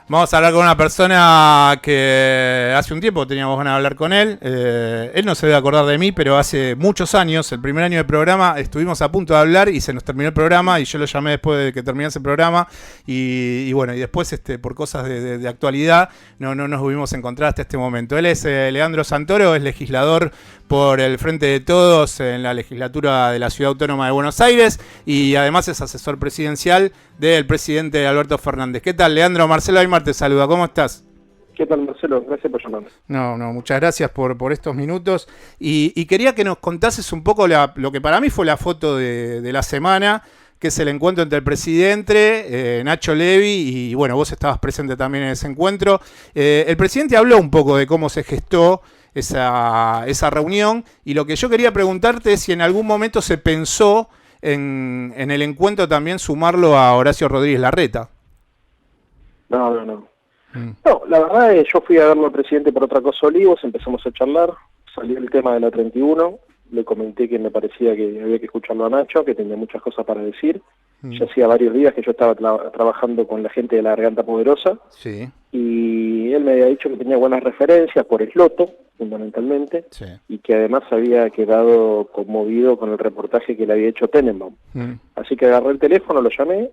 Vamos a hablar con una persona que hace un tiempo teníamos ganas de hablar con él. Él no se debe acordar de mí, pero hace muchos años, el primer año del programa, estuvimos a punto de hablar y se nos terminó el programa y yo lo llamé después de que terminase el programa y bueno, y después por cosas de actualidad no nos volvimos a encontrar hasta este momento. Él es Leandro Santoro, es legislador por el Frente de Todos en la legislatura de la Ciudad Autónoma de Buenos Aires y además es asesor presidencial del presidente Alberto Fernández. ¿Qué tal, Leandro? Marcelo Aymar te saluda. ¿Cómo estás? ¿Qué tal, Marcelo? Gracias por llamarme. No, muchas gracias por estos minutos. Y quería que nos contases un poco lo que para mí fue la foto de la semana, que es el encuentro entre el presidente, Nacho Levi, y bueno, vos estabas presente también en ese encuentro. El presidente habló un poco de cómo se gestó esa reunión, y lo que yo quería preguntarte es si en algún momento se pensó en el encuentro también sumarlo a Horacio Rodríguez Larreta. No. No, la verdad es yo fui a verlo al presidente por otra cosa, Olivos, empezamos a charlar, salió el tema de la 31, le comenté que me parecía que había que escucharlo a Nacho, que tenía muchas cosas para decir. Ya hacía varios días que yo estaba trabajando con la gente de la Garganta Poderosa, Sí. y él me había dicho que tenía buenas referencias por Esloto, fundamentalmente, Sí. y que además había quedado conmovido con el reportaje que le había hecho Tenenbaum. Así que agarré el teléfono, lo llamé,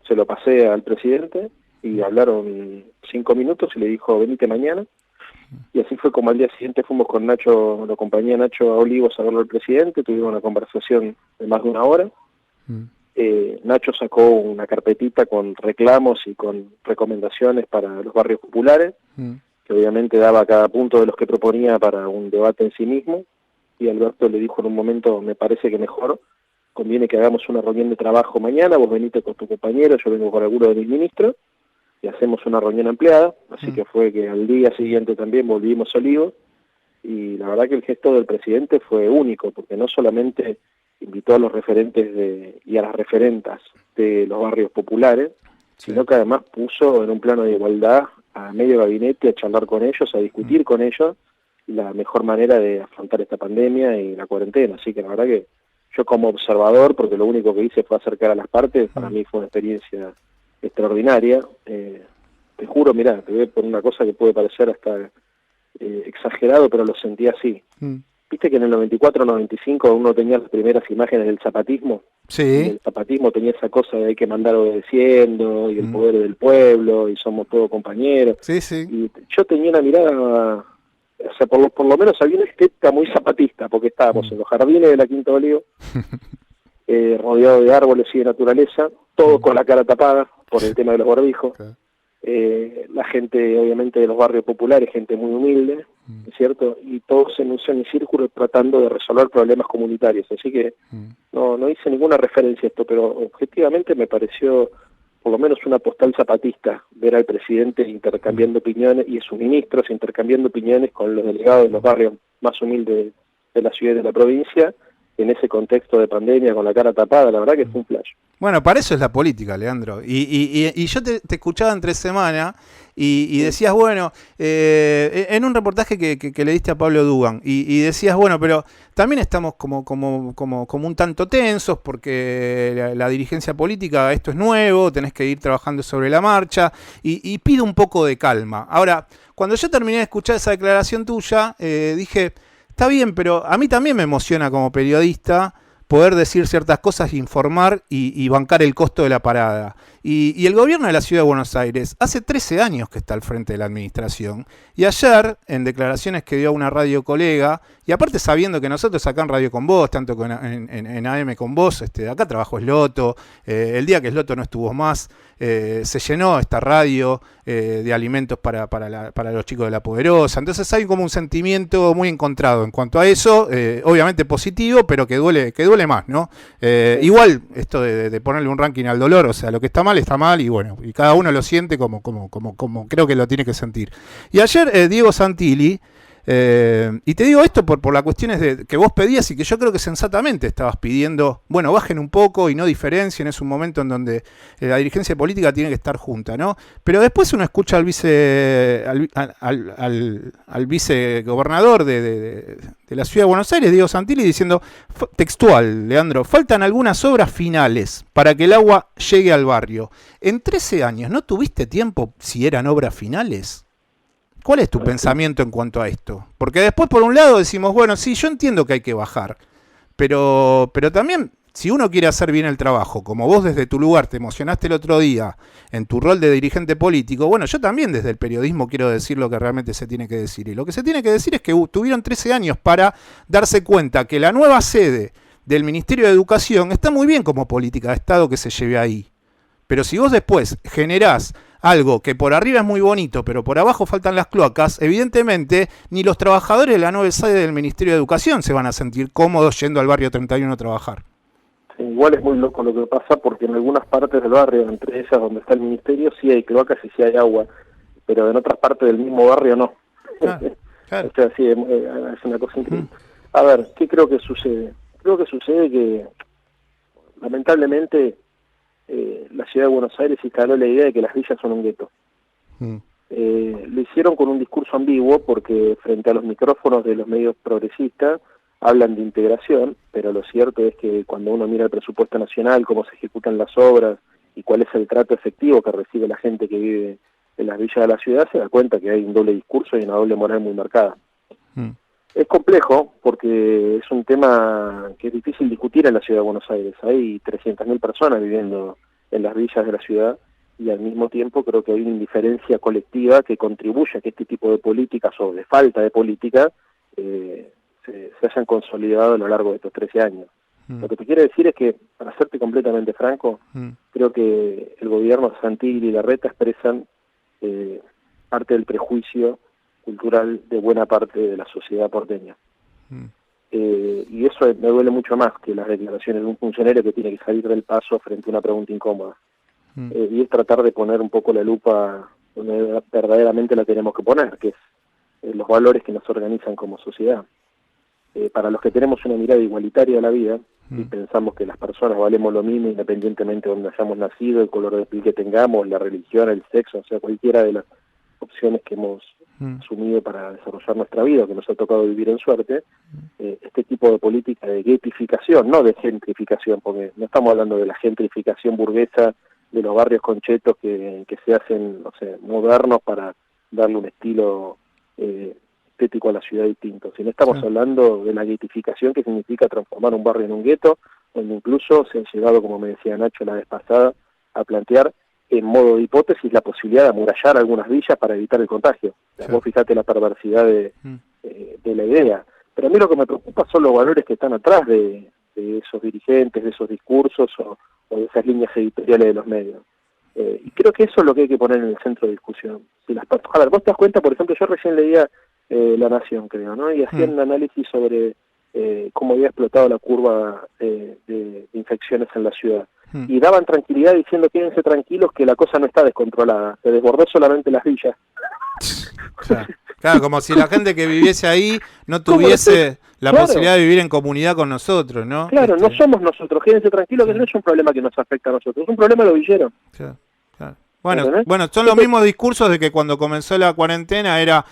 se lo pasé al presidente, y hablaron 5 minutos y le dijo, venite mañana. Y así fue como al día siguiente fuimos con Nacho, lo acompañé a Nacho a Olivos a verlo al presidente, tuvimos una conversación de más de una hora. Nacho sacó una carpetita con reclamos y con recomendaciones para los barrios populares, que obviamente daba cada punto de los que proponía para un debate en sí mismo, y Alberto le dijo en un momento, me parece que mejor conviene que hagamos una reunión de trabajo mañana, vos venite con tu compañero, yo vengo con alguno de mis ministros, y hacemos una reunión ampliada, así que fue que al día siguiente también volvimos a Olivos, y la verdad que el gesto del presidente fue único, porque no solamente invitó a los referentes y a las referentas de los barrios populares, sino que además puso en un plano de igualdad a medio gabinete a charlar con ellos, a discutir con ellos la mejor manera de afrontar esta pandemia y la cuarentena. Así que la verdad que yo como observador, porque lo único que hice fue acercar a las partes, para mí fue una experiencia extraordinaria. Te juro, mirá, te voy a poner una cosa que puede parecer hasta exagerado, pero lo sentí así. Viste que en el 94-95 uno tenía las primeras imágenes del zapatismo. Sí. Y el zapatismo tenía esa cosa de hay que mandar obedeciendo, y el poder del pueblo, y somos todos compañeros. Sí. Y yo tenía una mirada, o sea, por lo menos había una estética muy zapatista, porque estábamos en los jardines de la Quinta Olivo, rodeado de árboles y de naturaleza, todos con la cara tapada por el tema de los barbijos. La gente obviamente de los barrios populares, gente muy humilde, ¿es cierto? Y todos en un semicírculo tratando de resolver problemas comunitarios. Así que no hice ninguna referencia a esto, pero objetivamente me pareció por lo menos una postal zapatista ver al presidente intercambiando opiniones y a sus ministros intercambiando opiniones con los delegados de los barrios más humildes de la ciudad y de la provincia, en ese contexto de pandemia con la cara tapada. La verdad que fue un flash. Bueno, para eso es la política, Leandro. Y yo te escuchaba entre semana y decías, bueno, en un reportaje que le diste a Pablo Dugan, y decías, bueno, pero también estamos como un tanto tensos porque la dirigencia política, esto es nuevo, tenés que ir trabajando sobre la marcha, y pido un poco de calma. Ahora, cuando yo terminé de escuchar esa declaración tuya, dije, está bien, pero a mí también me emociona como periodista poder decir ciertas cosas, informar y bancar el costo de la parada. Y el gobierno de la Ciudad de Buenos Aires hace 13 años que está al frente de la administración. Y ayer, en declaraciones que dio a una radio colega, y aparte sabiendo que nosotros acá en Radio con Vos, tanto en AM con Vos, acá trabajó Esloto, el día que Esloto no estuvo más, se llenó esta radio de alimentos para los chicos de La Poderosa. Entonces hay como un sentimiento muy encontrado en cuanto a eso, obviamente positivo, pero que duele más, ¿no? Igual esto de ponerle un ranking al dolor, o sea, lo que está mal, y bueno, y cada uno lo siente como creo que lo tiene que sentir. Y ayer Diego Santilli Y te digo esto por las cuestiones que vos pedías y que yo creo que sensatamente estabas pidiendo, bueno, bajen un poco y no diferencien, es un momento en donde la dirigencia política tiene que estar junta, ¿no? Pero después uno escucha al vicegobernador de la Ciudad de Buenos Aires, Diego Santilli, diciendo, textual, Leandro, faltan algunas obras finales para que el agua llegue al barrio. En 13 años, ¿no tuviste tiempo si eran obras finales? ¿Cuál es tu pensamiento en cuanto a esto? Porque después, por un lado, decimos, bueno, sí, yo entiendo que hay que bajar, pero también, si uno quiere hacer bien el trabajo, como vos desde tu lugar te emocionaste el otro día en tu rol de dirigente político, bueno, yo también desde el periodismo quiero decir lo que realmente se tiene que decir. Y lo que se tiene que decir es que tuvieron 13 años para darse cuenta que la nueva sede del Ministerio de Educación está muy bien como política de Estado que se lleve ahí. Pero si vos después generás algo que por arriba es muy bonito, pero por abajo faltan las cloacas, evidentemente ni los trabajadores de la nueva sede del Ministerio de Educación se van a sentir cómodos yendo al barrio 31 a trabajar. Sí, igual es muy loco lo que pasa porque en algunas partes del barrio, entre esas donde está el ministerio, sí hay cloacas y sí hay agua, pero en otras partes del mismo barrio no. Claro. O sea, sí, es una cosa increíble. A ver, ¿qué creo que sucede? Creo que sucede que, lamentablemente, la ciudad de Buenos Aires instaló la idea de que las villas son un gueto. Lo hicieron con un discurso ambiguo porque frente a los micrófonos de los medios progresistas hablan de integración, pero lo cierto es que cuando uno mira el presupuesto nacional, cómo se ejecutan las obras y cuál es el trato efectivo que recibe la gente que vive en las villas de la ciudad, se da cuenta que hay un doble discurso y una doble moral muy marcada. Es complejo porque es un tema que es difícil discutir en la ciudad de Buenos Aires. Hay 300.000 personas viviendo en las villas de la ciudad y al mismo tiempo creo que hay una indiferencia colectiva que contribuye a que este tipo de políticas o de falta de política se hayan consolidado a lo largo de estos 13 años. Lo que te quiero decir es que, para serte completamente franco, creo que el gobierno Santilli y Larreta expresan parte del prejuicio cultural de buena parte de la sociedad porteña. Y eso me duele mucho más que las declaraciones de un funcionario que tiene que salir del paso frente a una pregunta incómoda. Y es tratar de poner un poco la lupa donde verdaderamente la tenemos que poner, que es los valores que nos organizan como sociedad. Para los que tenemos una mirada igualitaria a la vida y pensamos que las personas valemos lo mismo independientemente de donde hayamos nacido, el color de piel que tengamos, la religión, el sexo, o sea, cualquiera de las opciones que hemos asumido para desarrollar nuestra vida, que nos ha tocado vivir en suerte, este tipo de política de ghettificación, no de gentrificación, porque no estamos hablando de la gentrificación burguesa de los barrios conchetos que se hacen, no sé, modernos para darle un estilo estético a la ciudad distinto, sino estamos hablando de la ghettificación, que significa transformar un barrio en un gueto, donde incluso se han llegado, como me decía Nacho la vez pasada, a plantear en modo de hipótesis la posibilidad de amurallar algunas villas para evitar el contagio. Vos fijate la perversidad de la idea. Pero a mí lo que me preocupa son los valores que están atrás de esos dirigentes, de esos discursos o de esas líneas editoriales de los medios. Y creo que eso es lo que hay que poner en el centro de discusión. Si a ver, vos te das cuenta, por ejemplo, yo recién leía La Nación, creo, ¿no? Y hacían un análisis sobre cómo había explotado la curva de infecciones en la ciudad. Y daban tranquilidad diciendo, quédense tranquilos que la cosa no está descontrolada, se desbordó solamente las villas. Claro, como si la gente que viviese ahí no tuviese la posibilidad de vivir en comunidad con nosotros, ¿no? Claro, no somos nosotros, quédense tranquilos que no es un problema que nos afecta a nosotros, es un problema de los villeros. Bueno, son los mismos discursos de que cuando comenzó la cuarentena era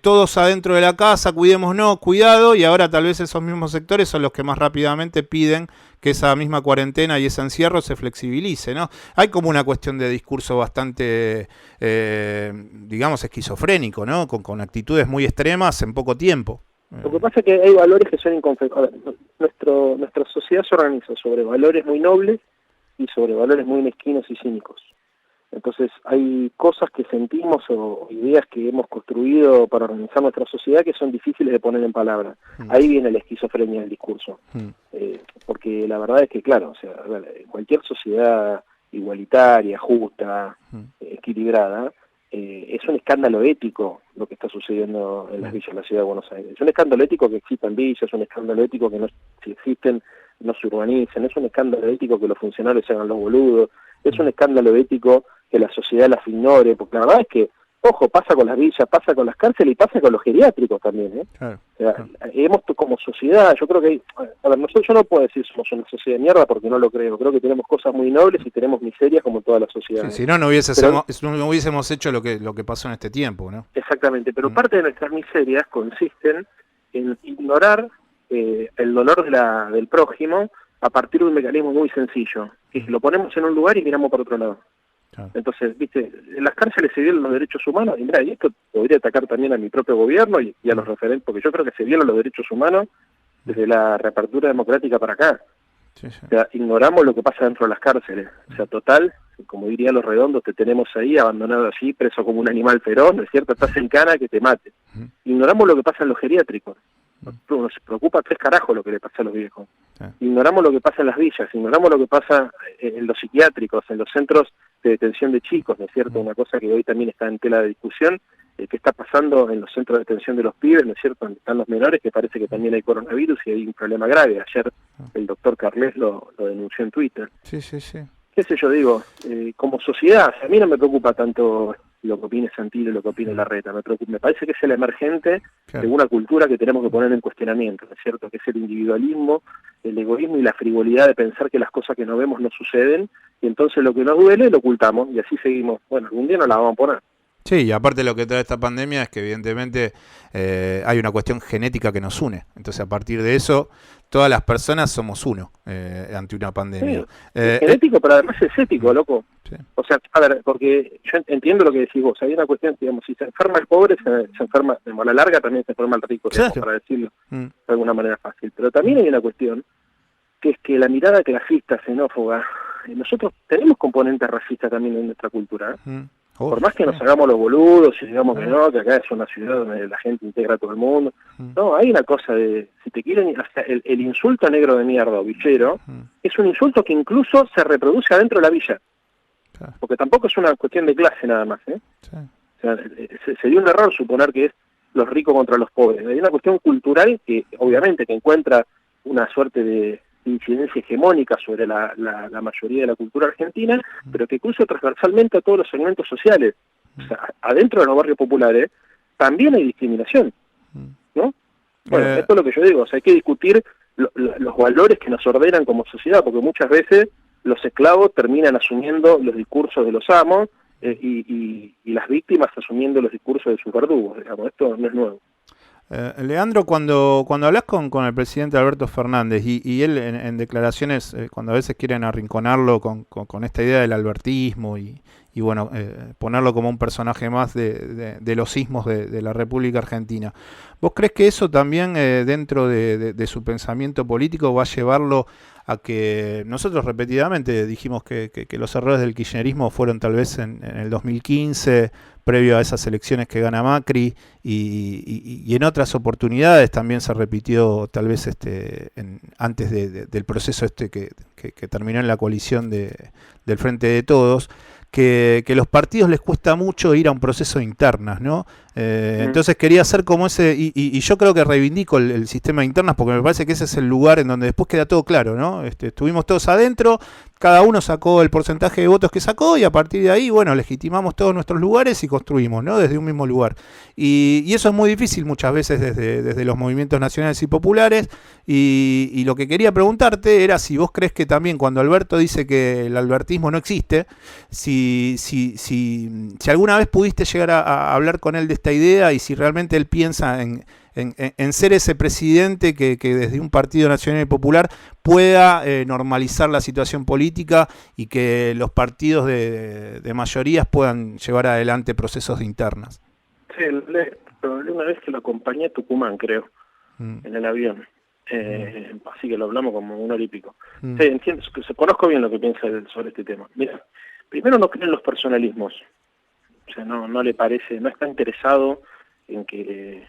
todos adentro de la casa, cuidémonos, cuidado, y ahora tal vez esos mismos sectores son los que más rápidamente piden que esa misma cuarentena y ese encierro se flexibilice, ¿no? Hay como una cuestión de discurso bastante, digamos, esquizofrénico, ¿no? Con actitudes muy extremas en poco tiempo. Lo que pasa es que hay valores que son inconfesables. Nuestra sociedad se organiza sobre valores muy nobles y sobre valores muy mezquinos y cínicos. Entonces hay cosas que sentimos o ideas que hemos construido para organizar nuestra sociedad que son difíciles de poner en palabras. Ahí viene la esquizofrenia del discurso. Porque la verdad es que, claro, o sea, cualquier sociedad igualitaria, justa, equilibrada, es un escándalo ético lo que está sucediendo en las villas de la ciudad de Buenos Aires. Es un escándalo ético que existan villas, es un escándalo ético que no, si existen, no se urbanicen, es un escándalo ético que los funcionarios se hagan los boludos, es un escándalo ético que la sociedad las ignore, porque la verdad es que Ojo, pasa con las villas, pasa con las cárceles y pasa con los geriátricos también, ¿eh? Claro, O sea, claro. hemos como sociedad, yo creo que a ver, nosotros, yo no puedo decir somos una sociedad de mierda porque no lo creo que tenemos cosas muy nobles y tenemos miserias como todas las Sí, sociedades. si no, Pero, no hubiésemos hecho lo que pasó en este tiempo, ¿no? exactamente, pero parte de nuestras miserias consisten en ignorar el dolor del prójimo a partir de un mecanismo muy sencillo, que es lo ponemos en un lugar y miramos por otro lado. Claro. Entonces, viste, en las cárceles se violan los derechos humanos, y mira, y esto podría atacar también a mi propio gobierno y a los referentes, porque yo creo que se violan los derechos humanos desde la reapertura democrática para acá. Sí, sí. O sea, ignoramos lo que pasa dentro de las cárceles. O sea, total, como dirían los redondos, te tenemos ahí abandonado allí, preso como un animal feroz, ¿no es cierto? Estás en cana, que te mate. Ignoramos lo que pasa en los geriátricos. Nos preocupa 3 carajos lo que le pasa a los viejos. Sí. Ignoramos lo que pasa en las villas, ignoramos lo que pasa en los psiquiátricos, en los centros de detención de chicos, ¿no es cierto? Una cosa que hoy también está en tela de discusión, que está pasando en los centros de detención de los pibes, ¿no es cierto?, donde están los menores, que parece que también hay coronavirus y hay un problema grave. Ayer el doctor Carles lo denunció en Twitter. Sí, sí, sí. ¿Qué sé yo? Digo, como sociedad, o sea, a mí no me preocupa tanto lo que opine Santilli, lo que opine Larreta, me parece que es el emergente Claro. de una cultura que tenemos que poner en cuestionamiento, ¿no es cierto?, que es el individualismo, el egoísmo y la frivolidad de pensar que las cosas que no vemos no suceden, y entonces lo que nos duele lo ocultamos, y así seguimos. Bueno, algún día nos la vamos a poner. Sí, y aparte lo que trae esta pandemia es que evidentemente hay una cuestión genética que nos une. Entonces a partir de eso, todas las personas somos uno ante una pandemia. Sí, es genético, pero además es ético, loco. Sí. O sea, a ver, porque yo entiendo lo que decís vos, hay una cuestión, digamos, si se enferma el pobre, se enferma, a la larga también se enferma el rico, digamos, Claro. para decirlo de alguna manera fácil. Pero también hay una cuestión, que es que la mirada clasista, xenófoba, nosotros tenemos componentes racistas también en nuestra cultura, ¿eh? Por más que nos hagamos los boludos y digamos que no, que acá es una ciudad donde la gente integra a todo el mundo. No, hay una cosa de, si te quieren, hasta el insulto negro de mierda o villero, es un insulto que incluso se reproduce adentro de la villa. Porque tampoco es una cuestión de clase nada más, ¿eh? Sí. O sea, sería un error suponer que es los ricos contra los pobres. Hay una cuestión cultural que obviamente que encuentra una suerte de incidencia hegemónica sobre la mayoría de la cultura argentina, pero que cruza transversalmente a todos los segmentos sociales. O sea, adentro de los barrios populares también hay discriminación, ¿no? Bueno, esto es lo que yo digo, o sea, hay que discutir los valores que nos ordenan como sociedad, porque muchas veces los esclavos terminan asumiendo los discursos de los amos y las víctimas asumiendo los discursos de sus verdugos, digamos, esto no es nuevo. Leandro, cuando hablas con el presidente Alberto Fernández y él en declaraciones, cuando a veces quieren arrinconarlo con esta idea del albertismo y bueno, ponerlo como un personaje más de los sismos de la República Argentina, ¿vos crees que eso también dentro de su pensamiento político va a llevarlo a que nosotros repetidamente dijimos que los errores del kirchnerismo fueron tal vez en el 2015, previo a esas elecciones que gana Macri, y en otras oportunidades también se repitió tal vez antes del proceso que terminó en la coalición del Frente de Todos, que los partidos les cuesta mucho ir a un proceso de internas, ¿no? Entonces quería hacer como ese, y yo creo que reivindico el sistema de internas porque me parece que ese es el lugar en donde después queda todo claro, ¿no? Estuvimos todos adentro, cada uno sacó el porcentaje de votos que sacó y a partir de ahí, bueno, legitimamos todos nuestros lugares y construimos, ¿no? Desde un mismo lugar. Y eso es muy difícil muchas veces desde los movimientos nacionales y populares, y lo que quería preguntarte era si vos crees que también cuando Alberto dice que el albertismo no existe, si alguna vez pudiste llegar a hablar con él de esta idea y si realmente él piensa en ser ese presidente que desde un partido nacional y popular pueda normalizar la situación política y que los partidos de mayorías puedan llevar adelante procesos de internas. Sí, una vez que lo acompañé a Tucumán, creo, en el avión. Así que lo hablamos como un hora y pico. Sí, entiendo, conozco bien lo que piensa él sobre este tema. Mira, primero no cree en los personalismos. O sea, no le parece, no está interesado en que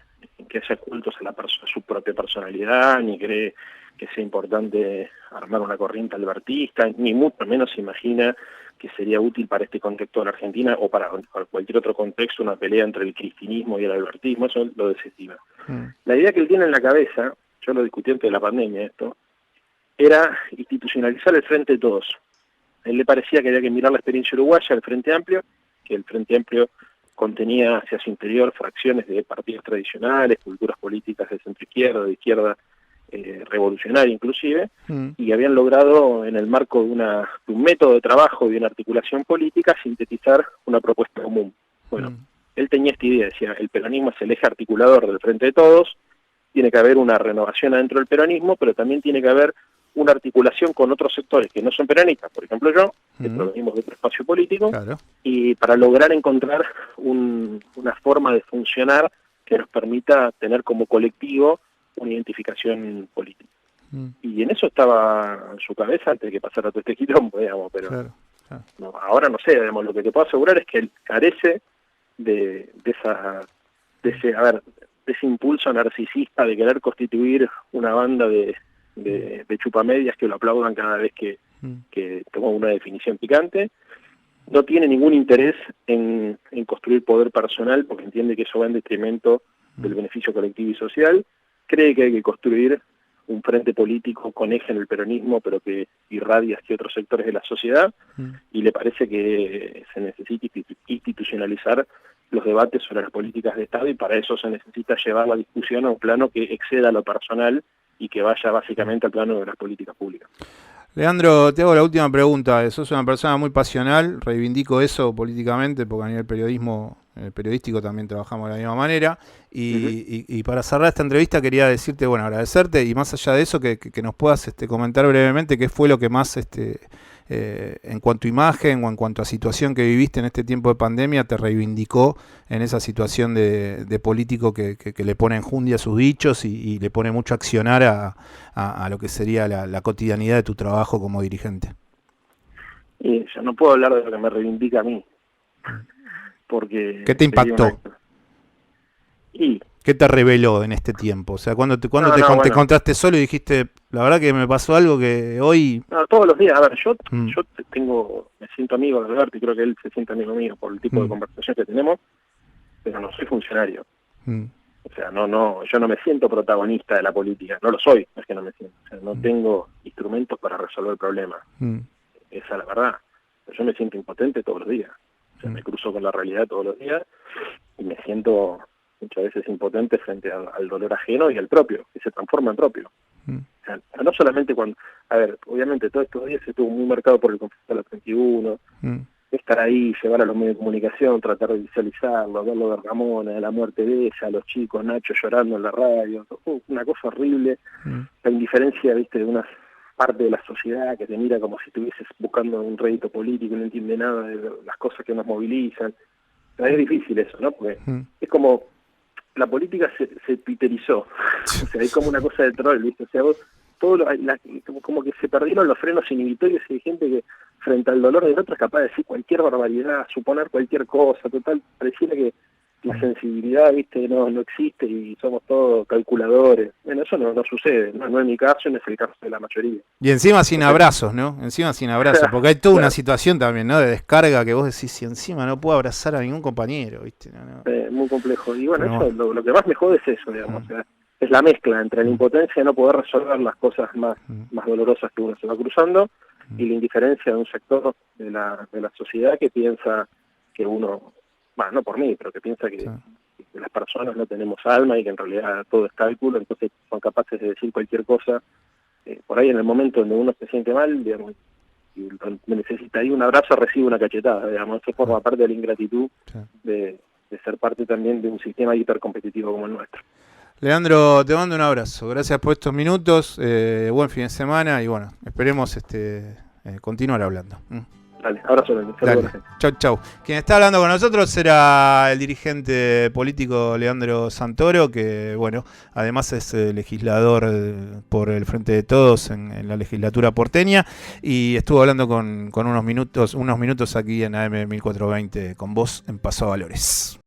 haya cultos a su propia personalidad, ni cree que sea importante armar una corriente albertista, ni mucho menos imagina que sería útil para este contexto de la Argentina o para cualquier otro contexto una pelea entre el cristinismo y el albertismo, eso lo desestima. La idea que él tiene en la cabeza, yo lo discutí antes de la pandemia esto, era institucionalizar el Frente de Todos. A él le parecía que había que mirar la experiencia uruguaya del Frente Amplio, que el Frente Amplio contenía hacia su interior fracciones de partidos tradicionales, culturas políticas de centro-izquierda, de izquierda revolucionaria inclusive, y habían logrado en el marco de un método de trabajo y de una articulación política sintetizar una propuesta común. Bueno, él tenía esta idea, decía, el peronismo es el eje articulador del Frente de Todos, tiene que haber una renovación adentro del peronismo, pero también tiene que haber una articulación con otros sectores que no son peronistas, por ejemplo yo, que provenimos de otro espacio político, claro, y para lograr encontrar una forma de funcionar que nos permita tener como colectivo una identificación política. Y en eso estaba en su cabeza antes de que pasara todo este quilombo, digamos, pero claro. No, ahora no sé, digamos, lo que te puedo asegurar es que él carece de ese impulso narcisista de querer constituir una banda de chupamedias que lo aplaudan cada vez que toma una definición picante. No tiene ningún interés en construir poder personal porque entiende que eso va en detrimento del beneficio colectivo y social. Cree que hay que construir un frente político con eje en el peronismo, pero que irradia hacia otros sectores de la sociedad, y le parece que se necesita institucionalizar los debates sobre las políticas de Estado, y para eso se necesita llevar la discusión a un plano que exceda lo personal y que vaya básicamente al plano de las políticas públicas. Leandro, te hago la última pregunta. Sos una persona muy pasional, reivindico eso políticamente, porque a nivel periodístico también trabajamos de la misma manera. Y para cerrar esta entrevista quería decirte, bueno, agradecerte, y más allá de eso, que nos puedas comentar brevemente qué fue lo que más, en cuanto a imagen o en cuanto a situación que viviste en este tiempo de pandemia, te reivindicó en esa situación de político que le pone enjundia a sus dichos y le pone mucho a accionar a lo que sería la cotidianidad de tu trabajo como dirigente. Y yo no puedo hablar de lo que me reivindica a mí, porque... ¿Qué te impactó? ¿Qué te reveló en este tiempo? O sea, ¿cuándo te encontraste solo y dijiste, la verdad que me pasó algo que hoy... No, todos los días. A ver, yo me siento amigo de Alberto y creo que él se siente amigo mío por el tipo de conversación que tenemos, pero no soy funcionario. O sea, yo no me siento protagonista de la política, no lo soy, no es que no me siento. O sea, no tengo instrumentos para resolver problemas. Esa es la verdad. Yo me siento impotente todos los días. O sea, me cruzo con la realidad todos los días y me siento muchas veces impotente frente al dolor ajeno y al propio, que se transforma en propio. O sea, no solamente cuando... A ver, obviamente todos estos días estuvo muy marcado por el conflicto de la 31, estar ahí, llevar a los medios de comunicación, tratar de visualizarlo, verlo de Ramona, de la muerte de ella, los chicos, Nacho llorando en la radio, una cosa horrible, la indiferencia, viste, de una parte de la sociedad que te mira como si estuvieses buscando un rédito político y no entiende nada de las cosas que nos movilizan. O sea, es difícil eso, ¿no? Porque es como... La política se twitterizó, o sea, hay como una cosa de troll, ¿viste? O sea, como que se perdieron los frenos inhibitorios y hay gente que frente al dolor del otro es capaz de decir cualquier barbaridad, suponer cualquier cosa, total, pareciera que la sensibilidad, ¿viste? No existe y somos todos calculadores. Bueno, eso no sucede, no es mi caso, no es el caso de la mayoría. Y encima sin abrazos, ¿no? Encima sin abrazos, porque hay toda una situación también, ¿no? De descarga que vos decís, si encima no puedo abrazar a ningún compañero, ¿viste? Muy complejo. Y bueno, eso, lo que más me jode es eso, digamos. O sea, es la mezcla entre la impotencia de no poder resolver las cosas más dolorosas que uno se va cruzando y la indiferencia de un sector de la sociedad que piensa que uno... Bueno, no por mí, pero que piensa que las personas no tenemos alma y que en realidad todo es cálculo, entonces son capaces de decir cualquier cosa. Por ahí en el momento donde uno se siente mal, digamos, y necesitaría un abrazo, recibe una cachetada, digamos. Eso forma parte de la ingratitud de ser parte también de un sistema hipercompetitivo como el nuestro. Leandro, te mando un abrazo. Gracias por estos minutos. Buen fin de semana y bueno, esperemos continuar hablando. Dale, abrazo. Dale. Chau. Quien está hablando con nosotros era el dirigente político Leandro Santoro, que bueno, además es legislador por el Frente de Todos en la legislatura porteña, y estuvo hablando con unos minutos aquí en AM 1420 con vos en Paso a Valores.